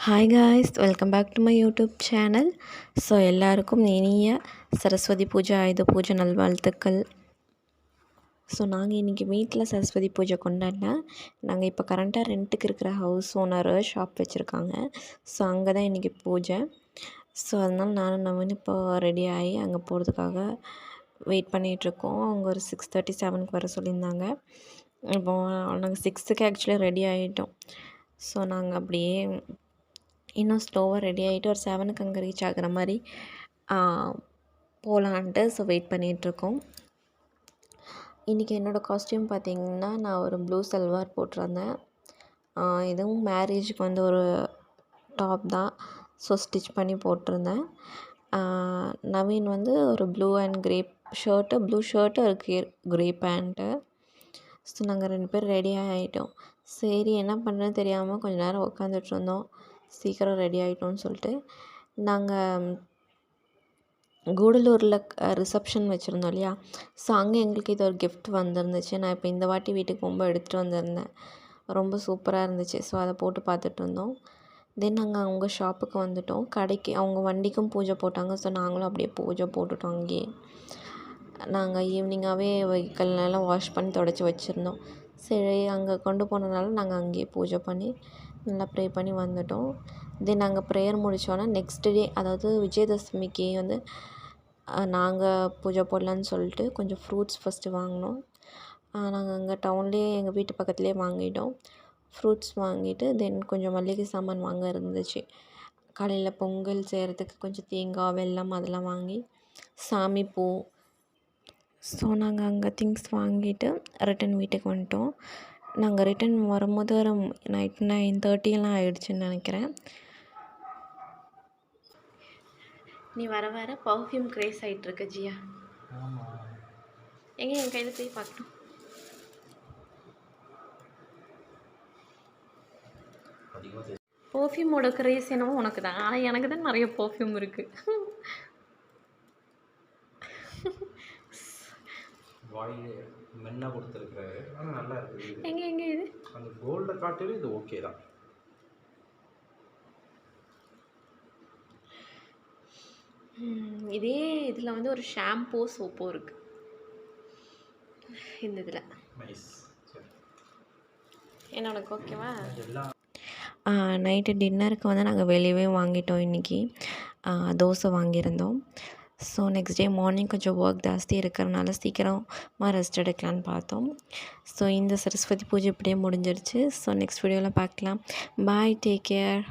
Hi guys, welcome back to my YouTube channel. So எல்லாருக்கும் இனிய சரஸ்வதி பூஜை, ஆயுத பூஜை நல்வாழ்த்துக்கள். ஸோ நாங்கள் இன்றைக்கி வீட்டில் சரஸ்வதி பூஜை கொண்டாடல. நாங்கள் இப்போ கரண்ட்டாக ரெண்ட்டுக்கு இருக்கிற ஹவுஸ் ஓனர் ஷாப் வச்சுருக்காங்க. ஸோ அங்கே தான் இன்றைக்கி பூஜை. ஸோ அதனால் நானும் நவீன் இப்போ ரெடி ஆகி அங்கே போகிறதுக்காக வெயிட் பண்ணிகிட்ருக்கோம். அவங்க ஒரு 6:30 7க்கு வர சொல்லியிருந்தாங்க. இப்போது நாங்கள் 6க்கு ஆக்சுவலி ரெடி ஆகிட்டோம். ஸோ நாங்கள் அப்படியே இன்னும் ஸ்லோவாக ரெடி ஆகிட்டு ஒரு 7க்கு அங்கே ரீச் ஆகிற மாதிரி போகலான்ட்டு வெயிட் பண்ணிகிட்ருக்கோம். இன்றைக்கி என்னோடய காஸ்ட்யூம் பார்த்திங்கன்னா, நான் ஒரு ப்ளூ சல்வார் போட்டிருந்தேன். இதுவும் மேரேஜுக்கு வந்து ஒரு டாப் தான். ஸோ ஸ்டிச் பண்ணி போட்டிருந்தேன். நவீன் வந்து ஒரு blue and grey shirt, blue shirt, ஒரு க்ரே பேண்ட்டு. ஸோ நாங்கள் 2 பேர் ரெடியாக ஆகிட்டோம். சரி என்ன பண்ணுறதுன்னு தெரியாமல் கொஞ்சம் நேரம் உட்காந்துட்ருந்தோம். சீக்கிரம் ரெடி ஆகிட்டோன்னு சொல்லிட்டு நாங்கள் கூடலூரில் ரிசப்ஷன் வச்சுருந்தோம் இல்லையா. ஸோ அங்கே எங்களுக்கு இது ஒரு கிஃப்ட் வந்திருந்துச்சு. நான் இப்போ இந்த வாட்டி வீட்டுக்கு போகும்போது எடுத்துகிட்டு வந்திருந்தேன். ரொம்ப சூப்பராக இருந்துச்சு. ஸோ அதை போட்டு பார்த்துட்டு இருந்தோம். தென் நாங்கள் அவங்க ஷாப்புக்கு வந்துவிட்டோம். கடைக்கு அவங்க வண்டிக்கும் பூஜை போட்டாங்க. ஸோ நாங்களும் அப்படியே பூஜை போட்டுட்டோம். அங்கேயே நாங்கள் ஈவினிங்காகவே வெஹிக்கல்லாம் வாஷ் பண்ணி தொடச்சி வச்சுருந்தோம். சரி அங்கே கொண்டு போனதுனால நாங்கள் அங்கேயே பூஜை பண்ணி நல்லா ப்ரே பண்ணி வந்துவிட்டோம். தென் நாங்கள் ப்ரேயர் முடித்தோன்னா நெக்ஸ்ட் டே, அதாவது விஜயதசமிக்கு வந்து நாங்கள் பூஜை போடலான்னு சொல்லிட்டு கொஞ்சம் ஃப்ரூட்ஸ் ஃபஸ்ட்டு வாங்கினோம். நாங்கள் அங்கே டவுன்லேயே எங்கள் வீட்டு பக்கத்துலேயே வாங்கிட்டோம். ஃப்ரூட்ஸ் வாங்கிட்டு தென் கொஞ்சம் மளிகை சாமான் வாங்க இருந்துச்சு. காலையில் பொங்கல் செய்கிறதுக்கு கொஞ்சம் தேங்காய், வெல்லம் அதெல்லாம் வாங்கி, சாமி பூ. ஸோ நாங்கள் அங்கே திங்ஸ் வாங்கிட்டு ரிட்டன் வீட்டுக்கு வந்துட்டோம். நாங்கள் ரிட்டன் வரும்போது ஒரு நைட் 9:30 ஆகிடுச்சின்னு நினைக்கிறேன். நீ வர வர பர்ஃப்யூம் க்ரேஸ் ஆகிட்டுருக்கு ஜியா. எங்கே என் கையில் போய் பார்க்கணும். பர்ஃப்யூமோட க்ரேஸ் என்னவோ உனக்கு தான், ஆனால் எனக்கு தான் நிறைய பர்ஃப்யூம் இருக்குது. வாயிலே மென்னா கொடுத்துருக்குறாரு. ஆனால் நல்லா இருக்குது. எங்கே எங்கே இது அந்த கோல்டை காட்டிலும் இது ஓகே தான். இதே இதில் வந்து ஒரு ஷாம்பூ சோப்பும் இருக்குது இந்த இதில். நைஸ். என்ன உனக்கு ஓகேவா? எல்லாம் நைட்டு டின்னருக்கு வந்து நாங்கள் வெளியவே வாங்கிட்டோம். இன்றைக்கி தோசை வாங்கியிருந்தோம். ஸோ நெக்ஸ்ட் டே மார்னிங் கொஞ்சம் ஒர்க் ஜாஸ்தி இருக்கிறனால சீக்கிரமாக ரெஸ்ட் எடுக்கலான்னு பார்த்தோம். ஸோ இந்த சரஸ்வதி பூஜை இப்படியே முடிஞ்சிருச்சு. ஸோ நெக்ஸ்ட் வீடியோவில் பார்க்கலாம். பாய், டேக் கேர்.